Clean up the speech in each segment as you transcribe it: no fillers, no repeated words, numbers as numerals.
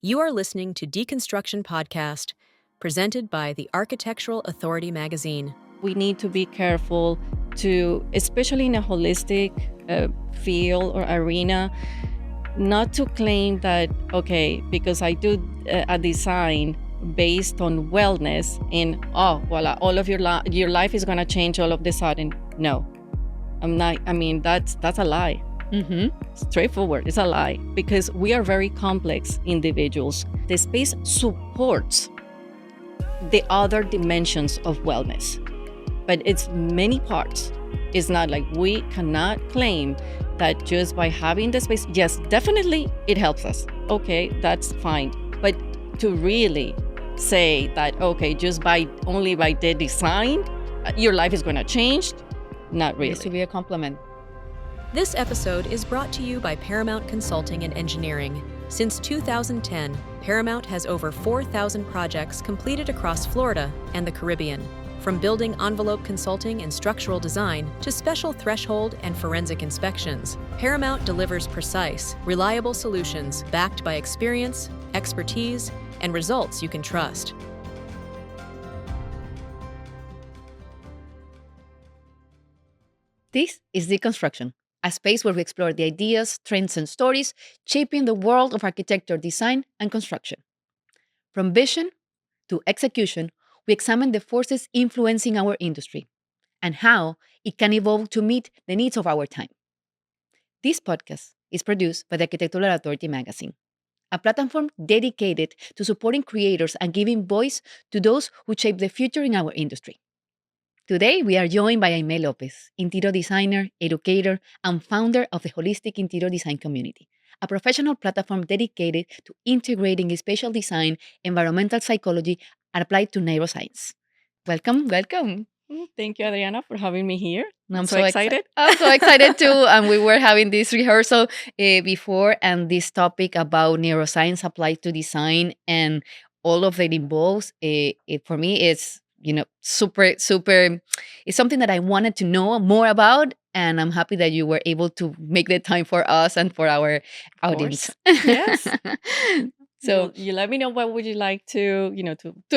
You are listening to Deconstruction Podcast, presented by the Architectural Authority magazine. We need to be careful to, especially in a holistic field or arena, not to claim that, okay, because I do a design based on wellness and, voila, all of your life is going to change all of a sudden. No, I'm not. I mean, that's a lie. Straightforward, it's a lie, because we are very complex individuals. The space supports the other dimensions of wellness, but it's many parts. It's not like we cannot claim that just by having the space, yes, definitely it helps us. Okay, that's fine. But to really say that, okay, just only by the design, your life is going to change, not really. It needs to be a compliment. This episode is brought to you by Paramount Consulting and Engineering. Since 2010, Paramount has over 4,000 projects completed across Florida and the Caribbean. From building envelope consulting and structural design to special threshold and forensic inspections, Paramount delivers precise, reliable solutions backed by experience, expertise, and results you can trust. This is Deconstruction, a space where we explore the ideas, trends, and stories shaping the world of architecture, design, and construction. From vision to execution, we examine the forces influencing our industry and how it can evolve to meet the needs of our time. This podcast is produced by the Architectural Authority magazine, a platform dedicated to supporting creators and giving voice to those who shape the future in our industry. Today, we are joined by Aimee Lopez, interior designer, educator, and founder of the Holistic Interior Design Community, a professional platform dedicated to integrating spatial design, environmental psychology, and applied to neuroscience. Welcome. Thank you, Adriana, for having me here. I'm so excited. I'm so excited too. And we were having this rehearsal before, and this topic about neuroscience applied to design and all of it involves. For me, it's super. It's something that I wanted to know more about, and I'm happy that you were able to make the time for us and for our audience. Yes. So you let me know what would you like to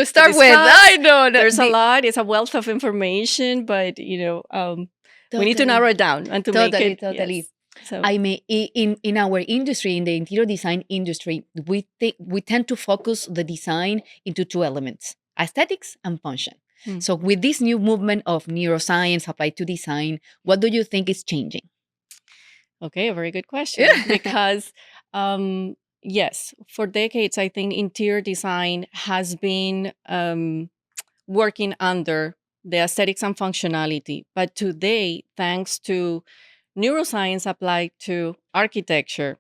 start with. I know there's a lot. It's a wealth of information, but we need to narrow it down and to make it totally. Yes. So I mean, in our industry, in the interior design industry, we tend to focus the design into two elements: aesthetics and function. So with this new movement of neuroscience applied to design, what do you think is changing? Okay, a very good question. Because yes, for decades, I think interior design has been working under the aesthetics and functionality. But today, thanks to neuroscience applied to architecture,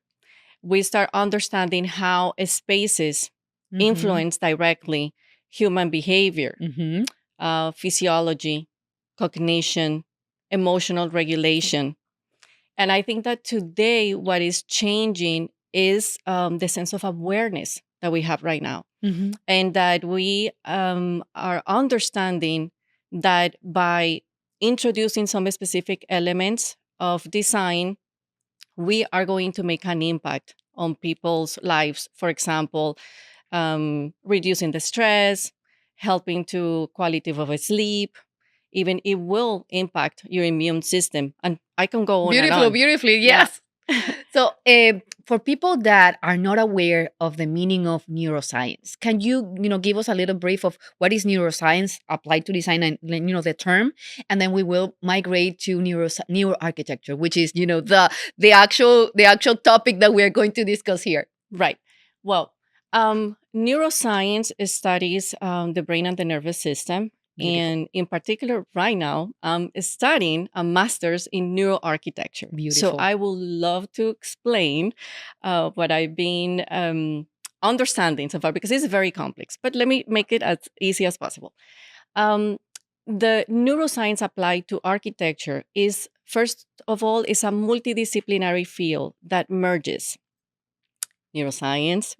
we start understanding how spaces influence directly human behavior, physiology, cognition, emotional regulation. And I think that today what is changing is the sense of awareness that we have right now. And that we are understanding that by introducing some specific elements of design, we are going to make an impact on people's lives. For example, reducing the stress, helping to quality of sleep. Even it will impact your immune system. And I can go on and on. Beautifully, yes. Yeah. So for people that are not aware of the meaning of neuroscience, can you give us a little brief of what is neuroscience applied to design and the term, and then we will migrate to neuroarchitecture, which is the actual topic that we're going to discuss here. Right. Well, neuroscience studies the brain and the nervous system. Beautiful. And in particular, right now, I'm studying a master's in neuroarchitecture. Beautiful. So I would love to explain what I've been understanding so far, because it's very complex. But let me make it as easy as possible. The neuroscience applied to architecture is, first of all, is a multidisciplinary field that merges neuroscience,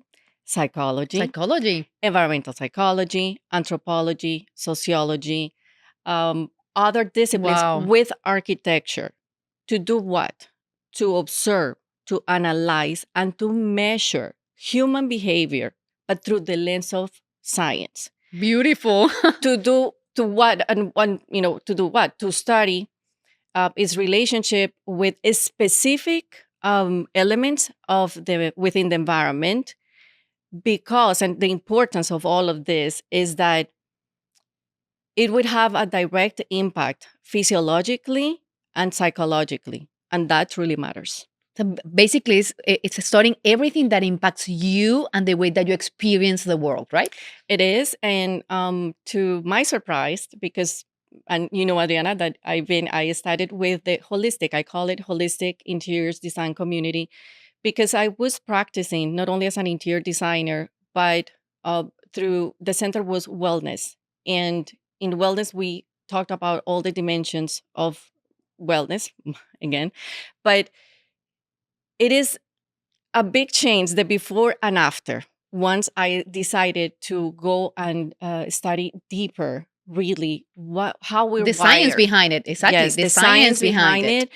psychology, environmental psychology, anthropology, sociology, other disciplines with architecture. To do what? To observe, to analyze, and to measure human behavior, but through the lens of science. Beautiful. To do to what and one, to do what? To study its relationship with a specific elements of the within the environment, because and the importance of all of this is that it would have a direct impact physiologically and psychologically, and that truly matters. So basically, it's studying everything that impacts you and the way that you experience the world, right? It is, and to my surprise, because and Adriana, that I started with the holistic. I call it holistic interiors design community, because I was practicing not only as an interior designer, but through the center was wellness, and in wellness we talked about all the dimensions of wellness again, but it is a big change, the before and after. Once I decided to go and study deeper, really, how we're The science wired. behind it, exactly. Yes, The science behind it.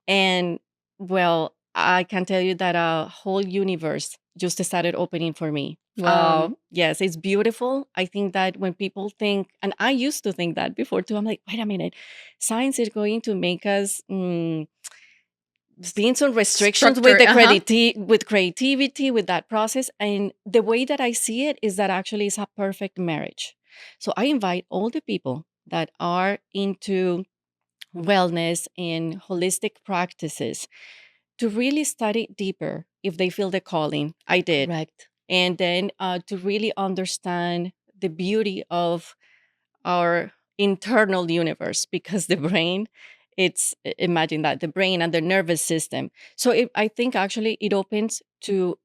and well, I can tell you that a whole universe just started opening for me. Wow. Yes, it's beautiful. I think that when people think, and I used to think that before too, I'm like, wait a minute, science is going to make us being some restrictions with Structure, the with creativity, with that process. And the way that I see it is that actually it's a perfect marriage. So I invite all the people that are into wellness and holistic practices to really study deeper if they feel the calling. I did. Correct. And then to really understand the beauty of our internal universe, because the brain, imagine that, the brain and the nervous system. So I think actually it opens to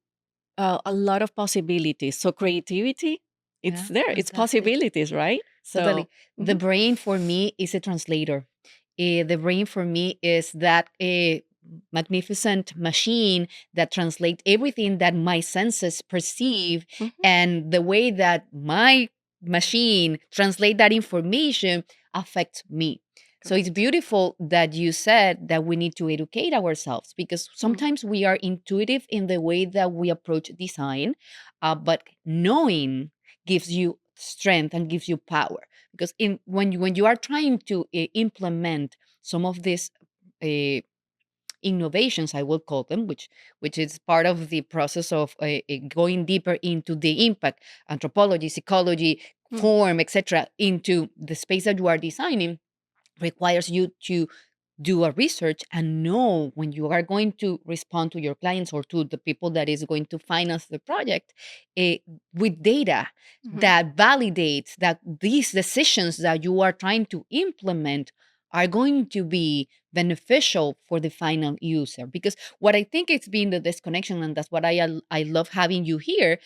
a lot of possibilities. So creativity, it's Yeah, there, it's fantastic. possibilities, right? Totally. So The mhm. brain for me is a translator. The brain for me is that magnificent machine that translates everything that my senses perceive, Mhm. and the way that my machine translate that information affects me. So it's Correct. beautiful that you said that we need to educate ourselves, because Mm. sometimes we are intuitive in the way that we approach design, but knowing gives you strength and gives you power, because when you are trying to implement some of these uh, innovations, I will call them, which is part of the process of going deeper into the impact, anthropology, psychology, Mm. form, etc., into the space that you are designing, requires you to do a research and know when you are going to respond to your clients or to the people that is going to finance the project, eh, with data Mhm. that validates that these decisions that you are trying to implement are going to be beneficial for the final user. Because what I think it's been the disconnection, and that's what I love having you here,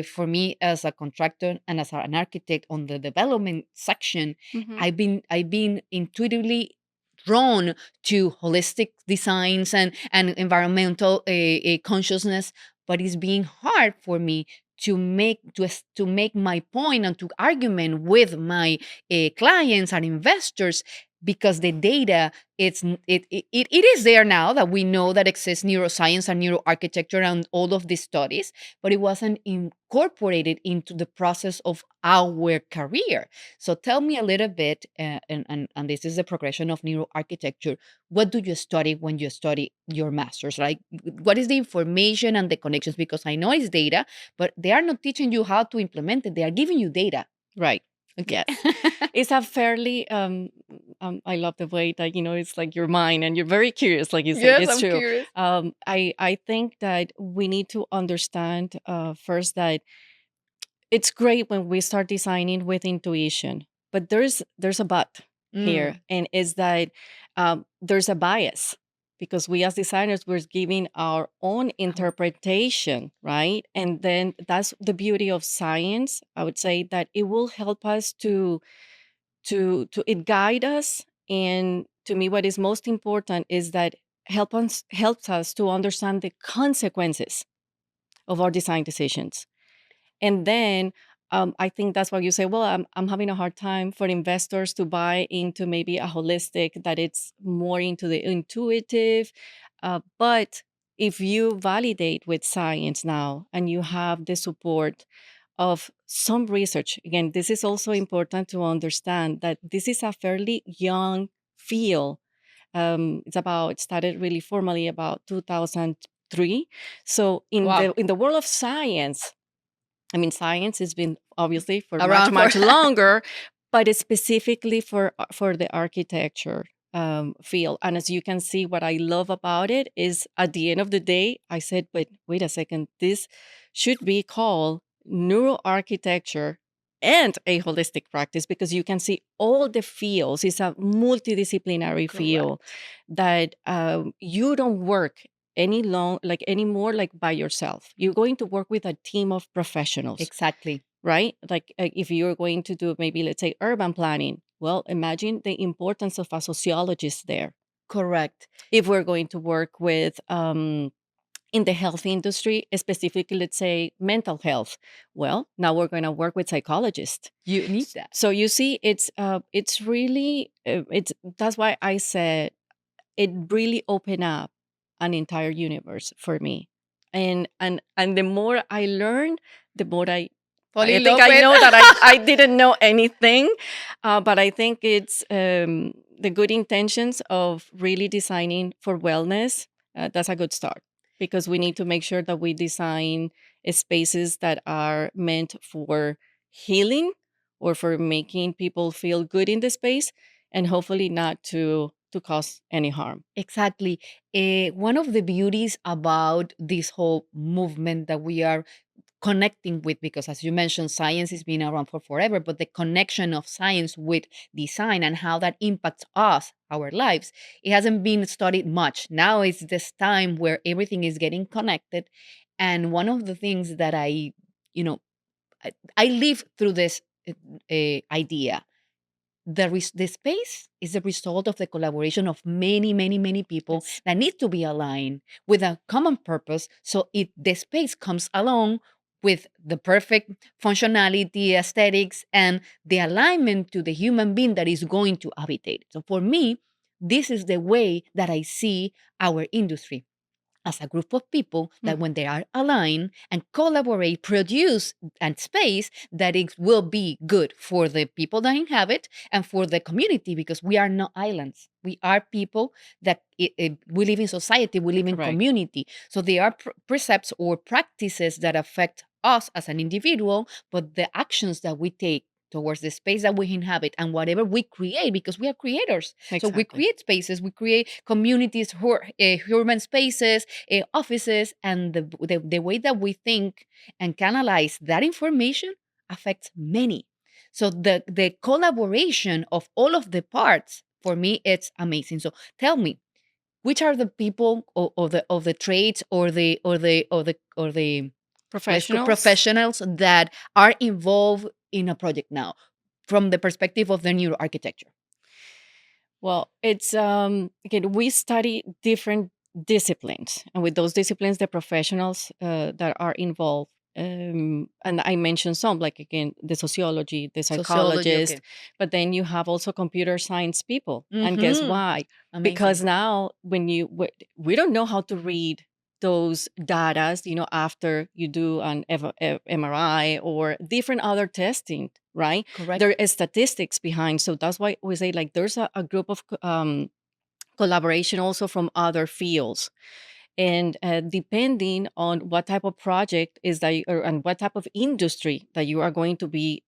for me as a contractor and as an architect on the development section. Mhm. I've been intuitively drawn to holistic designs and environmental consciousness, but it's being hard for me to make my point and to argument with my clients and investors, because the data, it is there now that we know that exists neuroscience and neuroarchitecture and all of these studies, but it wasn't incorporated into the process of our career. So tell me a little bit, and this is the progression of neuroarchitecture. What do you study when you study your master's? Like, what is the information and the connections? Because I know it's data, but they are not teaching you how to implement it. They are giving you data. Right. Okay. Yes. It's a fairly I love the way that it's like your mind and you're very curious, like you say. Yes, It's I'm true. curious. I think that we need to understand first that it's great when we start designing with intuition, but there's a but here, Mm. and is that there's a bias, because we as designers, we're giving our own Oh, interpretation, right? And then that's the beauty of science. I would say that it will help us to it guide us, and to me what is most important is that helps us to understand the consequences of our design decisions. And then I think that's why you say, well, I'm having a hard time for investors to buy into maybe a holistic, that it's more into the intuitive. But if you validate with science now and you have the support of some research, again, this is also important to understand that this is a fairly young field. It started really formally about 2003. So Wow. in the world of science, I mean, science has been obviously for much, Around for much longer, but it's specifically for the architecture field. And as you can see, what I love about it is at the end of the day, I said, but wait a second, this should be called neuroarchitecture and a holistic practice because you can see all the fields. It's a multidisciplinary field correct. that you don't work anymore like by yourself. You're going to work with a team of professionals, Exactly. right? Like if you're going to do maybe let's say urban planning, well, imagine the importance of a sociologist there. Correct. If we're going to work with in the health industry, specifically let's say mental health, well, now we're going to work with psychologists. You need that. So you see, it's really it's that's why I said it really opened up an entire universe for me. And the more I learned, the more Fall I in think love I with. know that I didn't know anything, but I think it's the good intentions of really designing for wellness. That's a good start because we need to make sure that we design spaces that are meant for healing or for making people feel good in the space and hopefully not to cause any harm. Exactly. One of the beauties about this whole movement that we are connecting with, because as you mentioned, science has been around for forever, but the connection of science with design and how that impacts us, our lives, it hasn't been studied much. Now is this time where everything is getting connected. And one of the things that you know, I live through this idea. The space is the result of the collaboration of many, many, many people Yes. that need to be aligned with a common purpose. So the space comes along with the perfect functionality, aesthetics, and the alignment to the human being that is going to habitate. So for me, this is the way that I see our industry as a group of people that Mm. when they are aligned and collaborate, produce a space that it will be good for the people that inhabit and for the community because we are not islands. We are people that we live in society, we live in Correct. community. So there are precepts or practices that affect us as an individual, but the actions that we take towards the space that we inhabit and whatever we create because we are creators. So we Exactly. create spaces, we create communities, urban spaces, offices, and the way that we think and canalize that information affects many. So the collaboration of all of the parts for me it's amazing. So tell me, which are the people of the trades or the let's go Professionals. professionals that are involved in a project now from the perspective of the neuroarchitecture? Well, it's again we study different disciplines, and with those disciplines, the professionals that are involved. And I mentioned some, like again, the sociology, the Sociology, psychologist, okay. but then you have also computer science people. And guess Mm-hmm. why? Amazing. Because now, when we don't know how to read those datas, after you do an MRI or different other testing, right? Correct. There is statistics behind. So that's why we say like there's a group of collaboration also from other fields. And depending on what type of project is that, and what type of industry that you are going to be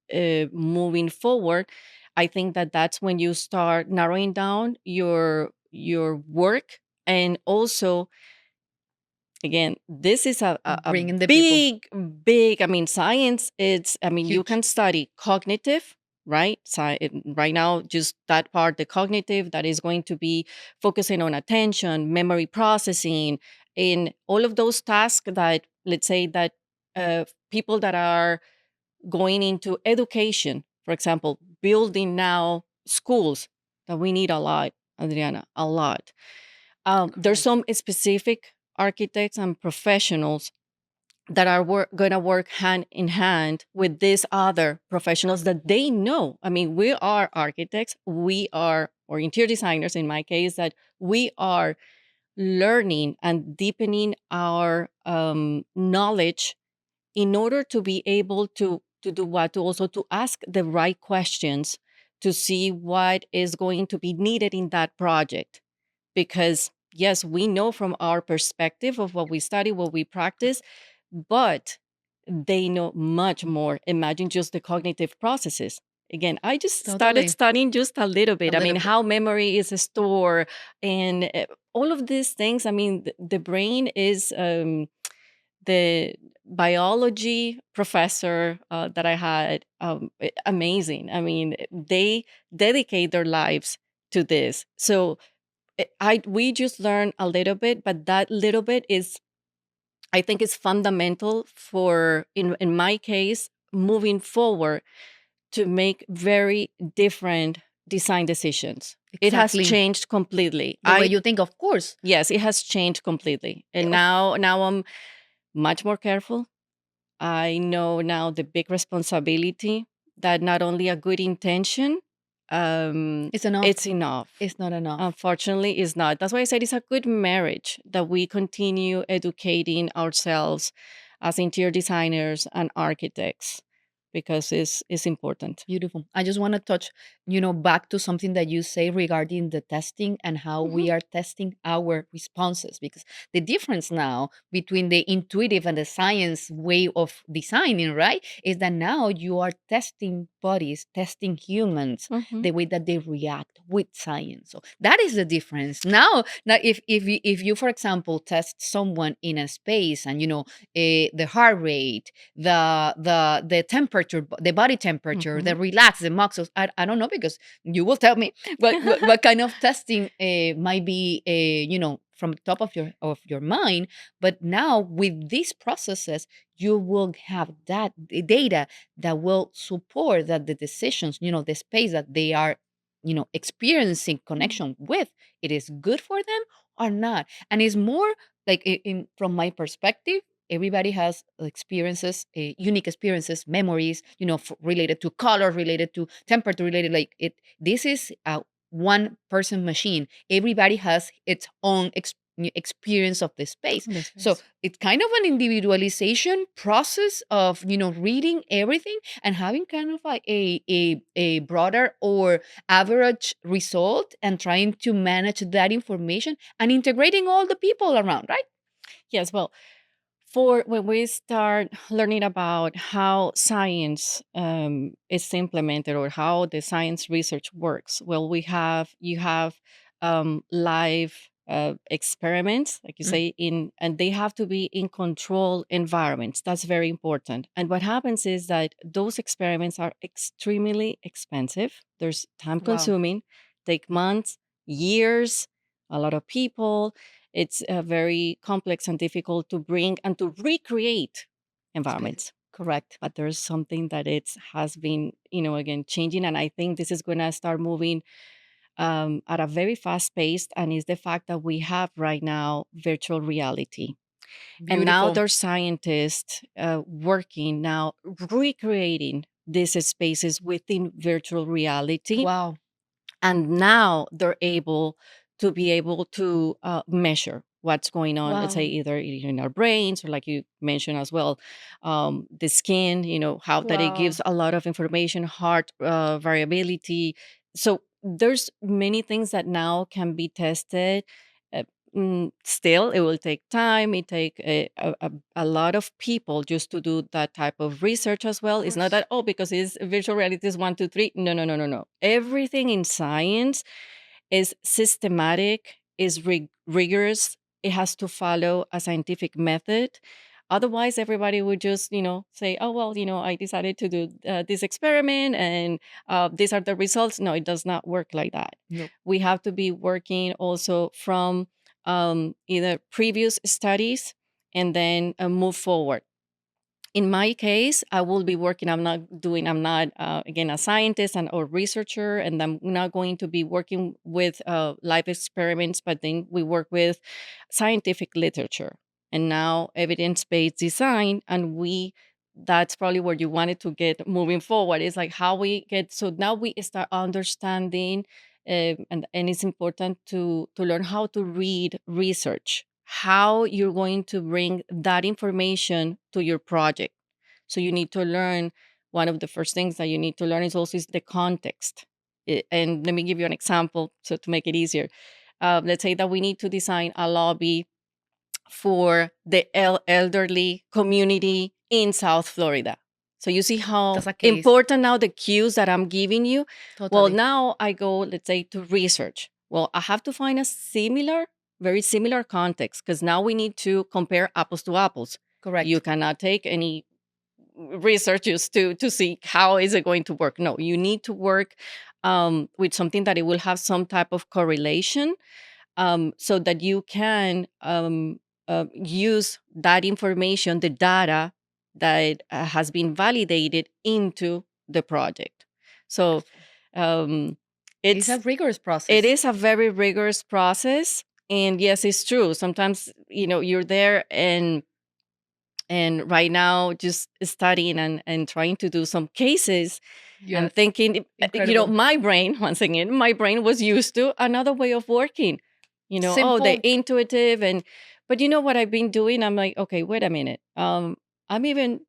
moving forward, I think that that's when you start narrowing down your work. And also, again, this is a Bringing the people. big, I mean, science, I mean, you Huge. can study cognitive, right? Right now, just that part, the cognitive, that is going to be focusing on attention, memory processing, in all of those tasks that, let's say, that people that are going into education, for example, building now schools that we need a lot, Adriana, a lot. There's Correct. some specific architects and professionals that are going to work hand in hand with these other professionals that they know. I mean, we are architects, we are, or interior designers in my case, that we are learning and deepening our knowledge in order to be able to do what, to also to ask the right questions to see what is going to be needed in that project. Because yes, we know from our perspective of what we study, what we practice, but they know much more. Imagine just the cognitive processes. Again, I just started Totally. studying just a little A bit. I little mean, bit. how memory is stored and all of these things. I mean, the brain is the biology professor that I had, amazing. I mean, they dedicate their lives to this. So I we just learn a little bit, but that little bit is, I think, is fundamental for, in my case, moving forward to make very different design decisions. It has Exactly. changed completely. The way you think, of course. Yes, it has changed completely, and Of now I'm much more careful. I know now the big responsibility that not only a good intention, It's enough. it's enough. It's not enough. Unfortunately, it's not. That's why I said it's a good marriage that we continue educating ourselves as interior designers and architects, because it's important. Beautiful. I just want to touch, back to something that you say regarding the testing and how Mhm. we are testing our responses. Because the difference now between the intuitive and the science way of designing, right, is that now you are testing bodies, testing humans, Mhm. the way that they react with science. So that is the difference. Now if you, for example, test someone in a space and the heart rate, the temperature, the body temperature, the Mhm. relax, the muscles. I don't know, because you will tell me what kind of testing might be from top of your mind. But now with these processes, you will have that data that will support that the decisions, the space that they are experiencing Mm. connection with, it is good for them or not. And it's more like from my perspective, everybody has experiences, unique experiences, memories, related to color, related to temperature, related, like it. This is a one person machine. Everybody has its own experience of the space. This So face. it's kind of an individualization process of reading everything and having kind of like a broader or average result, and trying to manage that information and integrating all the people around, right? Yes, well, for when we start learning about how science is implemented, or how the science research works, well, you have live experiments, like you Mm. say, in and they have to be in controlled environments. That's very important. And what happens is that those experiments are extremely expensive. There's time Wow. consuming, take months, years, a lot of people. It's very complex and difficult to bring and to recreate Space. environments. Correct. But there's something that it's has been, again, changing, and I think this is going to start moving at a very fast pace. And is the fact that we have right now virtual reality, and now Beautiful. there's scientists working now recreating these spaces within virtual reality, Wow. and now they're able to be able to measure what's going on, let's say Wow. either in our brains, or like you mentioned as well, the skin, how that it Wow. gives a lot of information, heart variability. So there's many things that now can be tested. uh, Still, it will take time. It take a lot of people just to do that type of research as Of well. It's not course. that, oh, because it's virtual reality is 1, 2, 3. No, no, no, no, no. Everything in science is systematic, is rigorous. It has to follow a scientific method. Otherwise, everybody would just, say, oh, well, I decided to do this experiment, and these are the results. No, it does not work like that. Nope. We have to be working also from either previous studies, and then move forward. In my case, I will be working. I'm not, again, a scientist and or researcher, and I'm not going to be working with live experiments, but then we work with scientific literature and now evidence based design. And that's probably where you wanted to get moving forward, is like how we get, so now we start understanding and it's important to learn how to read research, how you're going to bring that information to your project. So you need to learn, one of the first things that you need to learn is also is the context. And let me give you an example so to make it easier. Let's say that we need to design a lobby for the elderly community in South Florida. So you see how That's a case. important now the cues that I'm giving you. Well, Totally. now I go, let's say, to research. Well, I have to find a very similar context, because now we need to compare apples to apples. Correct. You cannot take any research just to see how is it going to work. No, you need to work with something that it will have some type of correlation, so that you can use that information, the data that has been validated into the project. So um, It's a rigorous process. it is a very rigorous process. And yes, it's true. Sometimes, you're there and right now just studying and trying to do some cases and Yes. thinking, Incredible. my brain, once again, my brain was used to another way of working, Simple. the intuitive. But you know what I've been doing? I'm like, okay, wait a minute. I'm even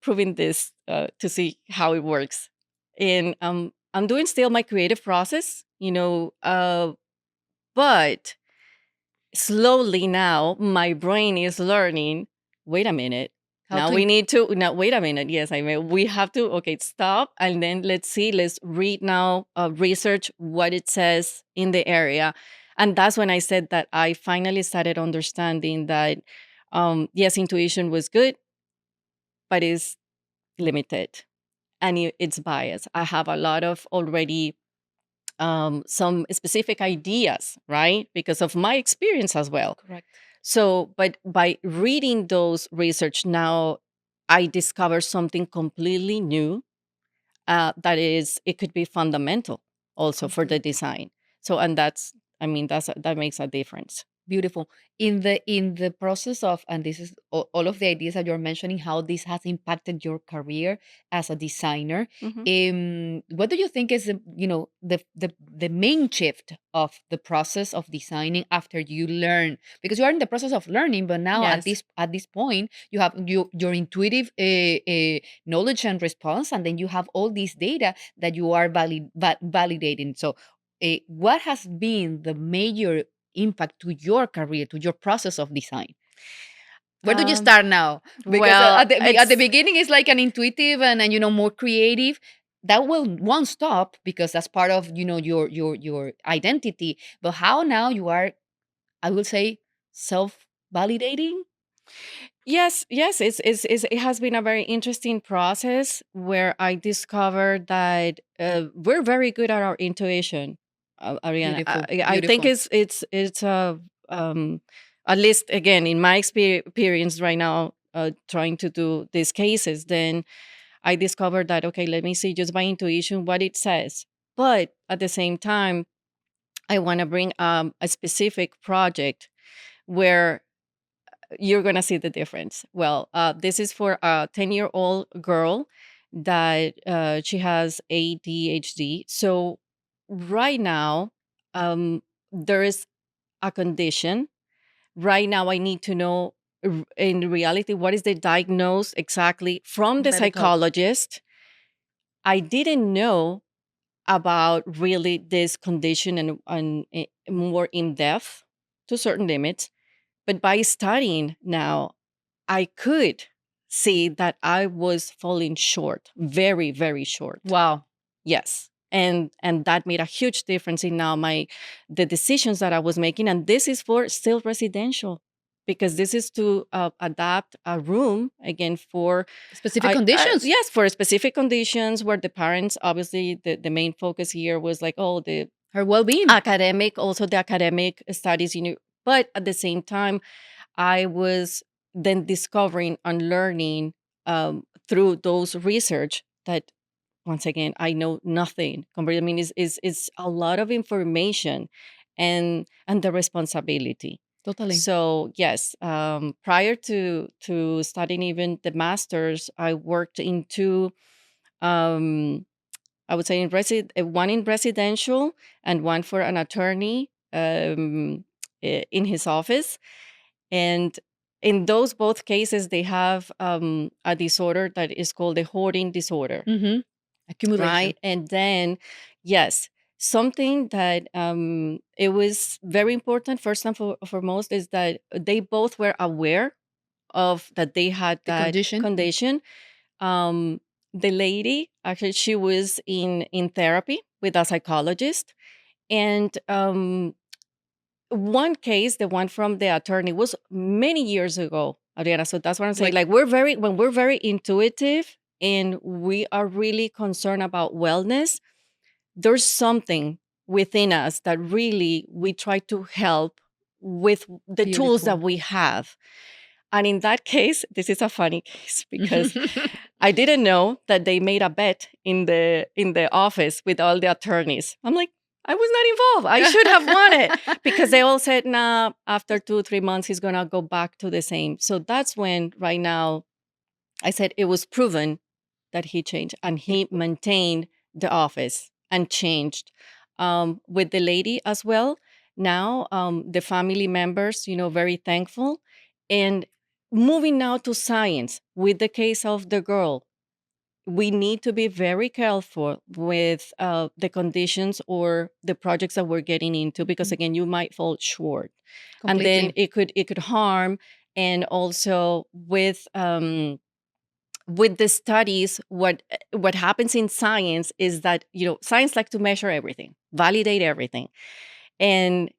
proving this to see how it works. And I'm doing still my creative process, but slowly now my brain is learning, wait a minute. How to We need to now wait a minute. Yes, I mean, we have to, okay, stop, and then let's read now, research what it says in the area. And that's when I said that I finally started understanding that yes, intuition was good, but it's limited, and it's biased. I have a lot of already some specific ideas, right? Because of my experience as well. Correct. So, but by reading those research now, I discover something completely new. That is, it could be fundamental also for the design. So, and that makes a difference. Beautiful. In the process of, and this is all of the ideas that you're mentioning, how this has impacted your career as a designer. What do you think is the main shift of the process of designing after you learn? Because you are in the process of learning, but now at Yes. this point you have your intuitive knowledge and response, and then you have all this data that you are validating. So, what has been the major impact to your career, to your process of design? Where do you Um, start now? Because well, at the beginning it's like an intuitive and more creative. That won't stop because that's part of your identity. But how now you are, I will say, self validating. yes, it has been a very interesting process where I discovered that we're very good at our intuition, Ariana. Beautiful, I think beautiful. it's at least again in my experience right now, trying to do these cases. Then I discovered that, okay, let me see just by intuition what it says. But at the same time, I want to bring a specific project where you're going to see the difference. Well, this is for a 10-year-old girl that she has ADHD. So right now, there is a condition. Right now, I need to know in reality what is the diagnosis exactly from the Medical. psychologist. I didn't know about really this condition and more in depth to certain limits. But by studying now, I could see that I was falling short, very, very short. Wow. Yes. And that made a huge difference in now the decisions that I was making. And this is for still residential, because this is to adapt a room again for Specific conditions. yes, for specific conditions where the parents, obviously the main focus here was like, oh, the Her well-being. academic, also the academic studies, but at the same time, I was then discovering and learning through those research that once again I know nothing compared. I mean, is a lot of information and the responsibility. Totally. So yes, prior to studying even the masters, I worked into um, I would say one in residential and one for an attorney in his office. And in those both cases, they have a disorder that is called the hoarding disorder, Mm-hmm. Accumulation. right? And then, yes, something that it was very important, first and foremost, is that they both were aware of that they had The that condition. condition. um, the lady, actually, she was in therapy with a psychologist, and one case, the one from the attorney, was many years ago, Adriana. So that's what I'm saying. Like, Like when we're very intuitive and we are really concerned about wellness, there's something within us that really we try to help with the tools that beautiful. we have. And in that case, this is a funny case because I didn't know that they made a bet in the office with all the attorneys. I'm like, I was not involved. I should have won it because they all said, nah, after 2, 3 months, he's gonna go back to the same. So that's when right now I said it was proven that he changed and he maintained the office and changed. With the lady as well. Now the family members, very thankful. And moving now to science with the case of the girl, we need to be very careful with the conditions or the projects that we're getting into because again you might fall short and then Completely. it could harm. And also with the studies, what happens in science is that science like to measure everything, validate everything. And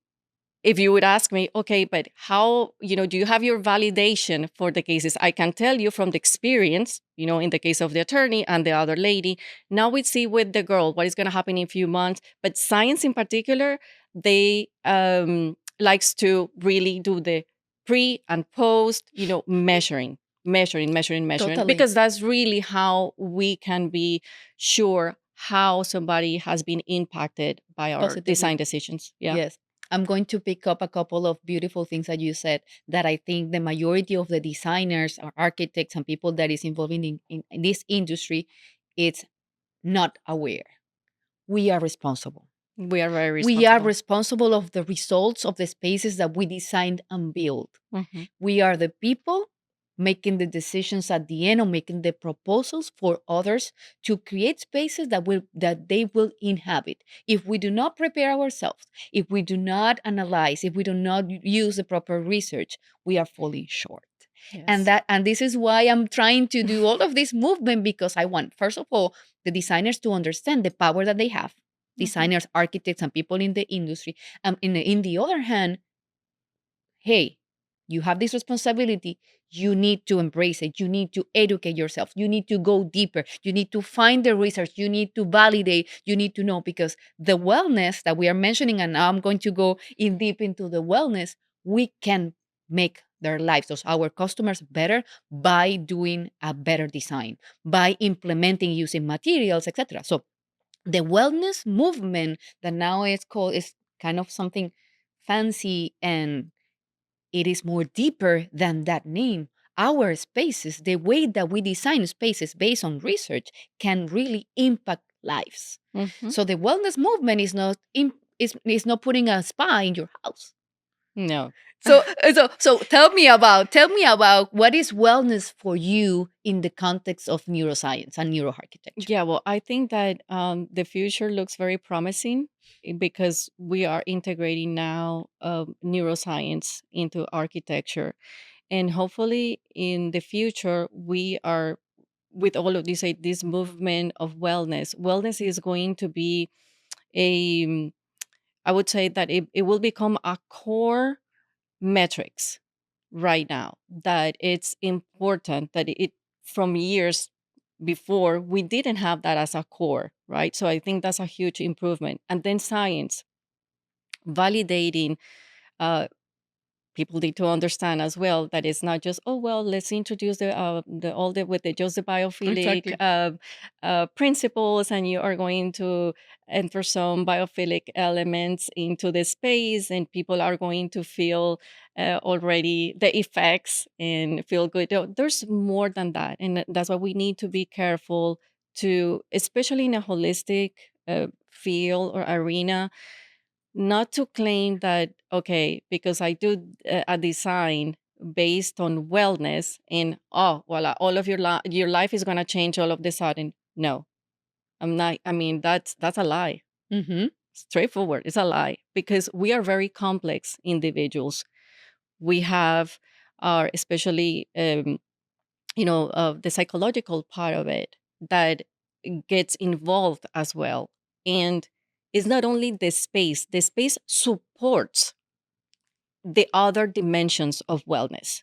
if you would ask me, okay, but how, do you have your validation for the cases? I can tell you from the experience, in the case of the attorney and the other lady. Now we see with the girl what is going to happen in a few months. But science in particular, they likes to really do the pre and post, measuring, Totally. because that's really how we can be sure how somebody has been impacted by our Positively. design decisions. Yeah. Yes. I'm going to pick up a couple of beautiful things that you said that I think the majority of the designers or architects and people that is involved in this industry, it's not aware. We are responsible. We are very We are responsible. responsible of the results of the spaces that we designed and built. Mhm. We are the people making the decisions at the end or making the proposals for others to create spaces that they will inhabit. If we do not prepare ourselves, if we do not analyze, if we do not use the proper research, we are falling short. Yes. And this is why I'm trying to do all of this movement, because I want, first of all, the designers to understand the power that they have, Mhm. designers, architects, and people in the industry. In the other hand, hey, you have this responsibility. You need to embrace it. You need to educate yourself. You need to go deeper. You need to find the research. You need to validate. You need to know, because the wellness that we are mentioning, and now I'm going to go in deep into the wellness, we can make their lives, those our customers, better by doing a better design, by implementing using materials, etc. So the wellness movement that now is called is kind of something fancy, and it is more deeper than that name. Our spaces, the way that we design spaces based on research, can really impact lives. Mhm. So the wellness movement is not putting a spa in your house. No. So tell me about what is wellness for you in the context of neuroscience and neuroarchitecture. Yeah, well, I think that the future looks very promising because we are integrating now neuroscience into architecture. And hopefully in the future, we are, with all of this movement of wellness is going to be a, I would say that it will become a core metrics right now, that it's important that it from years before we didn't have that as a core, right? So I think that's a huge improvement. And then science validating, uh, people need to understand as well that it's not just, oh well, let's introduce the all the with the just the biophilic Exactly. principles, and you are going to enter some biophilic elements into the space, and people are going to feel already the effects and feel good. There's more than that, and that's why we need to be careful to, especially in a holistic field or arena, not to claim that, okay, because I do a design based on wellness and, oh, well, all of your life is going to change all of the sudden. No, I'm not. I mean, that's a lie. Mm-hmm. Straightforward. It's a lie because we are very complex individuals. We have our, especially, the psychological part of it that gets involved as well. And it's not only the space supports the other dimensions of wellness,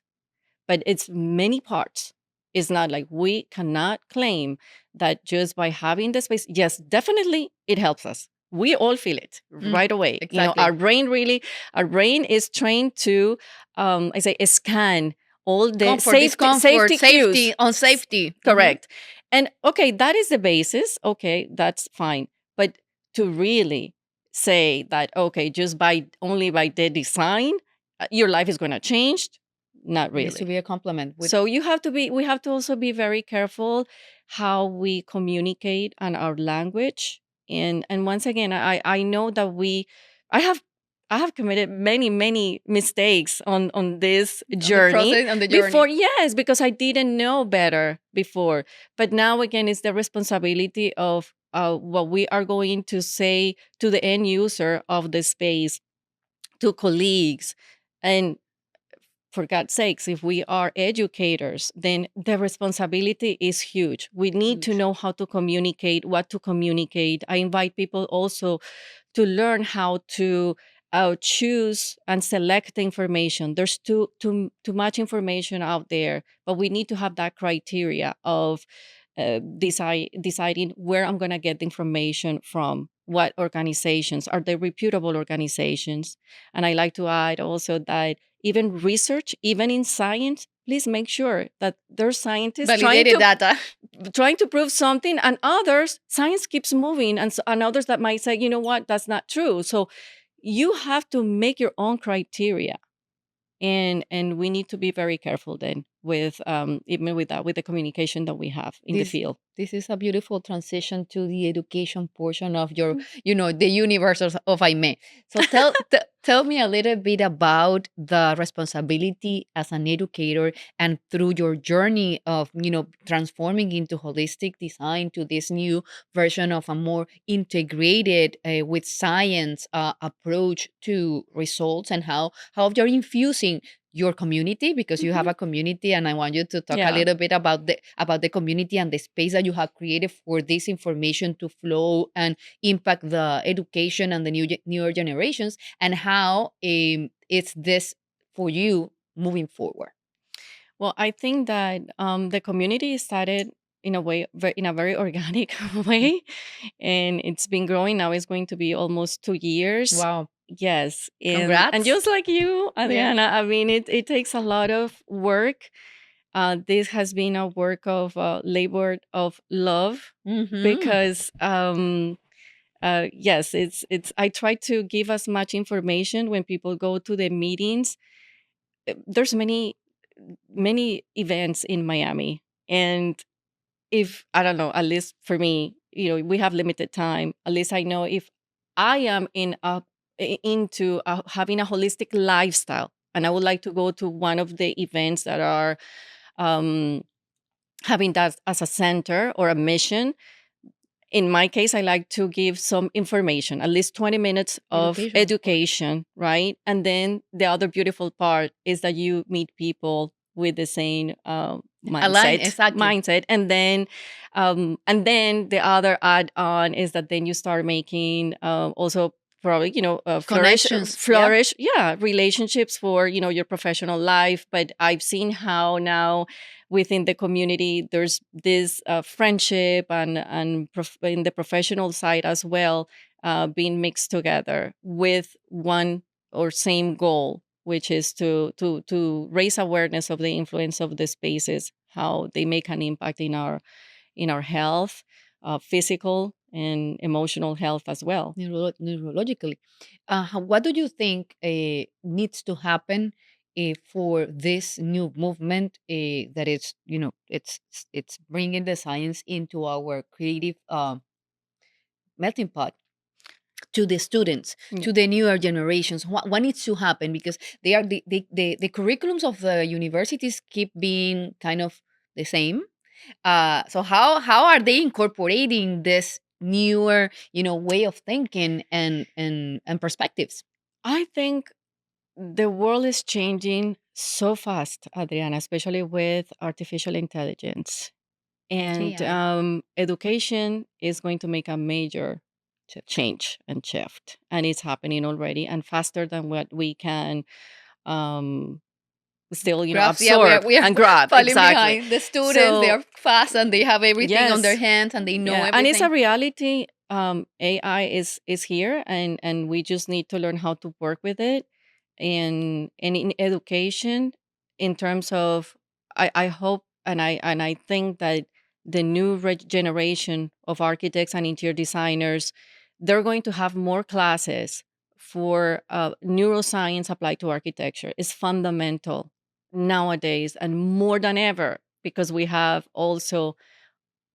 but it's many parts. It's not like we cannot claim that just by having the space, yes, definitely it helps us. We all feel it right away. Exactly. Our brain is trained to, I say, scan all the Comfort, discomfort, safety safety, cues. unsafety. Correct. And okay, that is the basis. Okay, that's fine. But to really say that, okay, just by only by the design, your life is going to change, not Needs to really. be a compliment. So we have to also be very careful how we communicate and our language. And once again, I know that I have I have committed many mistakes on this journey on the journey. before. Yes, because I didn't know better before. But now again, it's the responsibility of what we are going to say to the end user of the space, to colleagues, and for God's sakes, if we are educators, then the responsibility is huge. We need to Huge. know how to communicate, what to communicate. I invite people also to learn how to choose and select the information. There's too much information out there, but we need to have that criteria of deciding where I'm going to get the information from. What organizations are they? Reputable organizations? And I like to add also that even research, even in science, please make sure that there's scientists Validated data. trying to prove something, and others, science keeps moving, and others that might say, you know what, that's not true. So you have to make your own criteria, and we need to be very careful then with even with that, with the communication that we have in the field. This is a beautiful transition to the education portion of your, the universe of Aimee. So tell me a little bit about the responsibility as an educator and through your journey of, transforming into holistic design to this new version of a more integrated with science approach to results, and how you're infusing your community, because you have a community, and I want you to talk a little bit about the community and the space that you have created for this information to flow and impact the education and the newer generations, and how it's this for you moving forward. Well, I think that the community started in a way, in a very organic way, and it's been growing. Now it's going to be almost 2 years. Wow. Yes. Congrats. And just like you, Adriana, I mean, it takes a lot of work. This has been a work of labor of love, because yes, it's I try to give as much information when people go to the meetings. There's many events in Miami, and if I don't know, at least for me, we have limited time. At least I know if I am into having a holistic lifestyle, and I would like to go to one of the events that are having that as a center or a mission. In my case, I like to give some information, at least 20 minutes of education, right? And then the other beautiful part is that you meet people with the same mindset. And then the other add on is that then you start making also probably flourish relationships for your professional life. But I've seen how now within the community there's this friendship and in the professional side as well, being mixed together with one or same goal, which is to raise awareness of the influence of the spaces, how they make an impact in our health, physical and emotional health as well. Neurologically. What do you think needs to happen for this new movement that is, it's bringing the science into our creative melting pot to the students, Yeah. to the newer generations? What needs to happen? Because they are the curriculums of the universities keep being kind of the same. So how are they incorporating this newer, way of thinking and perspectives? I think the world is changing so fast, Adriana, especially with artificial intelligence. And AI. education is going to make a major change and shift. And it's happening already and faster than what we can um, still, Grabs, yeah, absorb we are and grab. falling Exactly. behind. The students, they So, are fast and they have everything on their yes. hands and they know Yeah, and it's a everything. reality. AI is here, and we just need to learn how to work with it. And in education, in terms of, I hope and I think that the new generation of architects and interior designers, they're going to have more classes for neuroscience applied to architecture. It's fundamental nowadays and more than ever, because we have also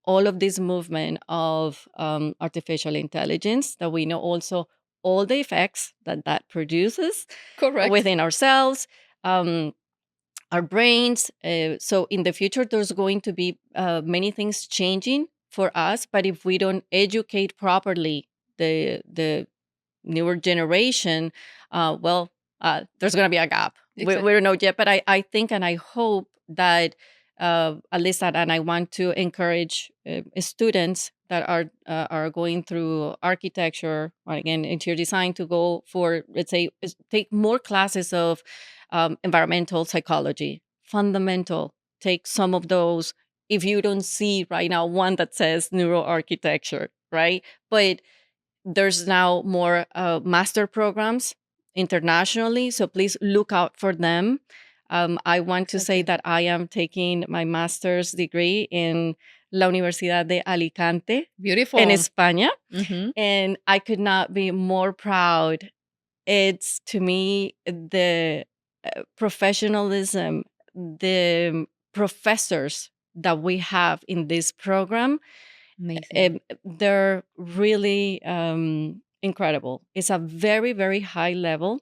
all of this movement of artificial intelligence, that we know also all the effects that that produces Correct. within ourselves, um, our brains. So in the future, there's going to be many things changing for us. But if we don't educate properly the newer generation, there's going to be a gap. We Exactly. don't know yet, but I think and I hope that at least that, and I want to encourage students that are going through architecture or again interior design to go for, let's say, take more classes of environmental psychology, fundamental. Take some of those. If you don't see right now one that says neuroarchitecture, right? But there's now more master programs internationally, so please look out for them. I want to say Exactly. that I am taking my master's degree in La Universidad de Alicante in Beautiful. España, Mm-hmm. and I could not be more proud. It's, to me, the professionalism, the professors that we have in this program, Amazing. they're really incredible. It's a very, very high level.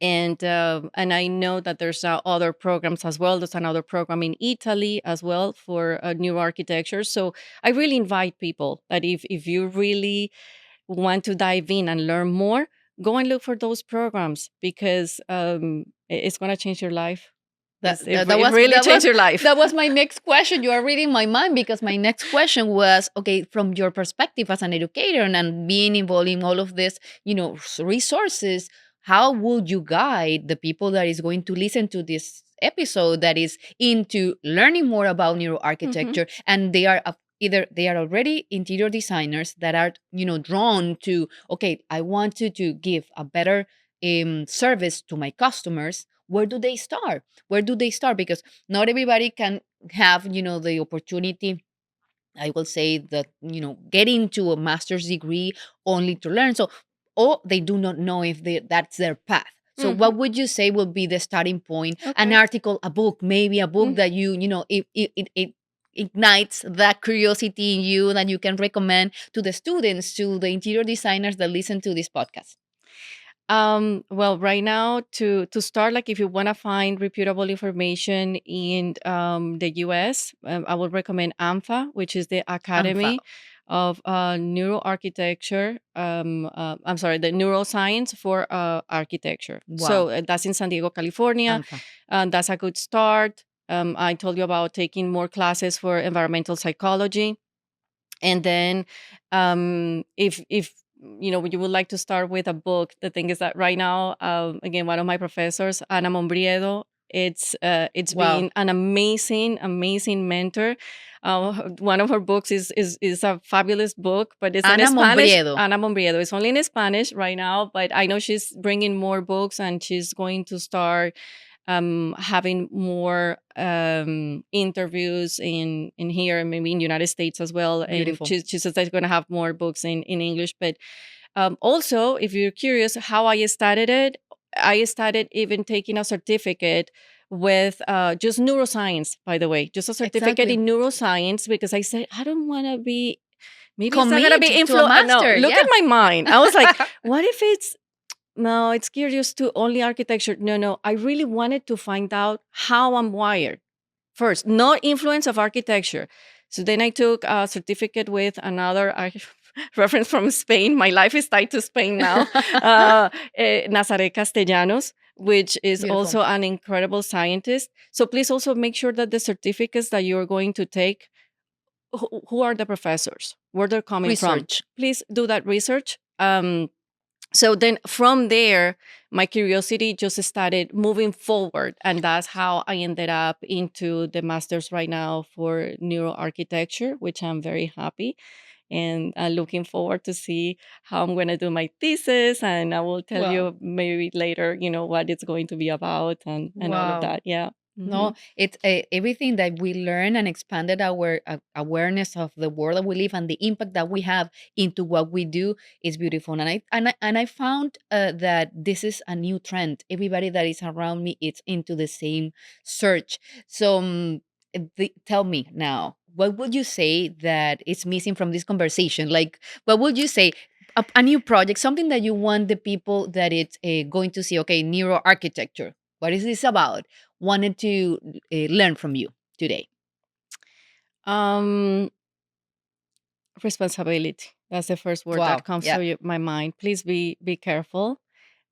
And I know that there's other programs as well. There's another program in Italy as well for new architecture. So I really invite people that if you really want to dive in and learn more, go and look for those programs, because it's going to change your life. It really changed your life. That was my next question. You are reading my mind, because my next question was, okay, from your perspective as an educator and being involved in all of this, resources, how would you guide the people that is going to listen to this episode that is into learning more about Mhm. neuroarchitecture, and they are either they are already interior designers that are, drawn to, okay, I want to give a better service to my customers. Where do they start? Where do they start? Because not everybody can have, the opportunity, I will say, that, get into a master's degree only to learn. So, or they do not know if that's their path. So Mhm. what would you say will be the starting point? An Okay. article, a book, maybe a book Mm. that it ignites that curiosity in you that you can recommend to the students, to the interior designers that listen to this podcast. Well, right now, to start, like if you want to find reputable information in the US, I would recommend AMFA, which is the AMFA. Academy of Neuroarchitecture. I'm sorry, the Neuroscience for Architecture. Wow. So that's in San Diego, California. AMFA. That's a good start. I told you about taking more classes for environmental psychology. And then if you would like to start with a book, the thing is that right now, again, one of my professors, Ana Mombriedo, it's Wow. been an amazing mentor. One of her books is a fabulous book, but it's in Ana Spanish. Mombriedo. Ana Mombriedo. It's only in Spanish right now, but I know she's bringing more books, and she's going to start having more interviews in here, and maybe in United States as well. And Beautiful. she says that she's going to have more books in English. But also, if you're curious how I started it, I started even taking a certificate with just neuroscience, by the way, just a certificate Exactly. in neuroscience, because I said, I don't want to be, maybe it's not going to Commit be to a No, master. look at Yeah. my mind. I was like, what if no, it's curious to only architecture. No, I really wanted to find out how I'm wired first, no influence of architecture. So then I took a certificate with another reference from Spain. My life is tied to Spain now. Nazaré Castellanos, which is Beautiful. also an incredible scientist. So please also make sure that the certificates that you're going to take, who are the professors, where they're coming from. Research. Please do that research. So then from there, my curiosity just started moving forward. And that's how I ended up into the master's right now for neuroarchitecture, which I'm very happy. And looking forward to see how I'm going to do my thesis. And I will tell Wow. you maybe later, what it's going to be about and all of Wow. that. Yeah. No, it's everything that we learn and expanded our awareness of the world that we live and the impact that we have into what we do is beautiful. And I found that this is a new trend. Everybody that is around me is into the same search. So tell me now, what would you say that is missing from this conversation? Like, what would you say? A new project, something that you want the people that it's going to see. Okay, neuroarchitecture. What is this about? Wanted to learn from you today. Um, Responsibility. That's the first word that Wow. comes Yeah. to my mind. Please be careful.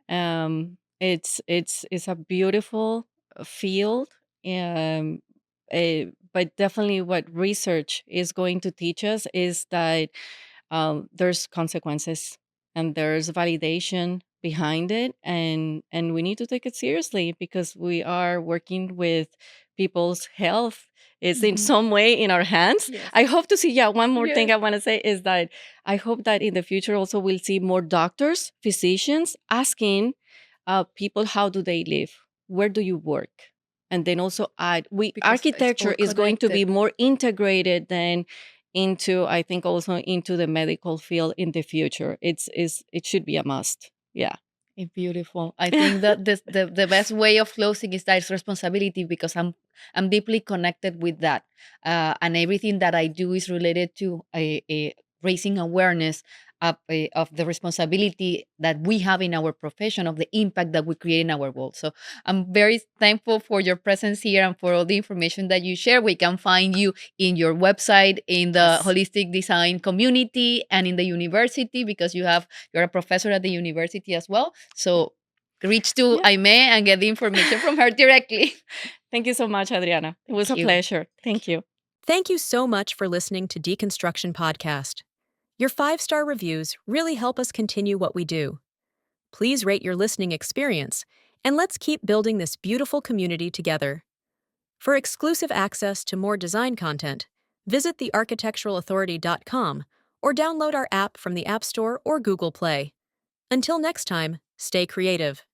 It's a beautiful field, um, but definitely what research is going to teach us is that there's consequences and there's validation behind it, and we need to take it seriously because we are working with people's health. It's in Mhm. some way in our hands. Yes. I hope to see. Yeah, one more Yes. thing I want to say is that I hope that in the future also we'll see more doctors, physicians asking people how do they live, where do you work, and then also add Because it's all architecture is going to be connected. more integrated than into, I think, also into the medical field in the future. It should be a must. Yeah. Beautiful. I think that the best way of closing is that it's responsibility because I'm deeply connected with that, and everything that I do is related to a raising awareness of the responsibility that we have in our profession, of the impact that we create in our world. So I'm very thankful for your presence here and for all the information that you share. We can find you in your website, in the Yes. holistic design community, and in the university because you're a professor at the university as well. So reach to Yeah. Aimee and get the information from her directly. Thank you so much, Adriana. It was a Thank you. pleasure. Thank you. Thank you so much for listening to Deconstruction Podcast. Your 5-star reviews really help us continue what we do. Please rate your listening experience, and let's keep building this beautiful community together. For exclusive access to more design content, visit thearchitecturalauthority.com or download our app from the App Store or Google Play. Until next time, stay creative.